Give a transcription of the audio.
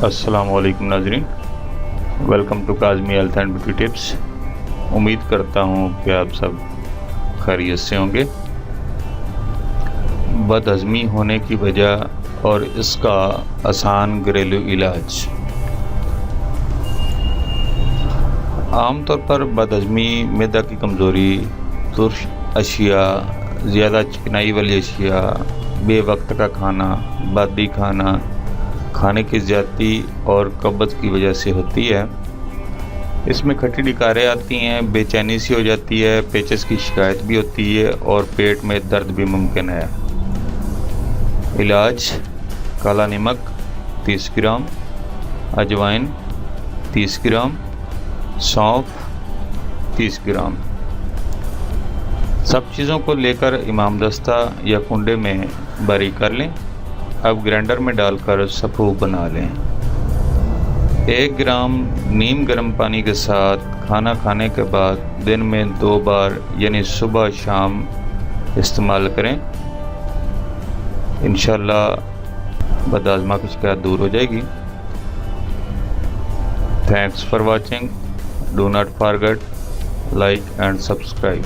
अस्सलाम वालेकुम नाजरीन, welcome to Kazmi health and beauty tips. उम्मीद करता हूँ कि आप सब खैरियत से होंगे। बदहज़मी होने की वजह और इसका आसान घरेलू इलाज। आमतौर पर बदहज़मी, मैदा की कमज़ोरी, तुर्श अशिया, ज़्यादा चिकनाई वाली अशिया, बेवक्त का खाना, बादी खाना, खाने की ज़्यादती और कब्ज़ की वजह से होती है। इसमें खट्टी डकारें आती हैं, बेचैनी सी हो जाती है, पेचिस की शिकायत भी होती है और पेट में दर्द भी मुमकिन है। इलाज: काला नमक 30 ग्राम, अजवाइन 30 ग्राम, सौंफ 30 ग्राम। सब चीज़ों को लेकर इमामदस्ता या कुंडे में बारीक कर लें। अब ग्राइंडर में डालकर सफ़ूफ बना लें। 1 ग्राम नीम गर्म पानी के साथ खाना खाने के बाद दिन में 2 बार यानी सुबह शाम इस्तेमाल करें। इंशाअल्लाह बदहज़मा की शिकायत दूर हो जाएगी। Thanks for watching. Do not forget like and subscribe.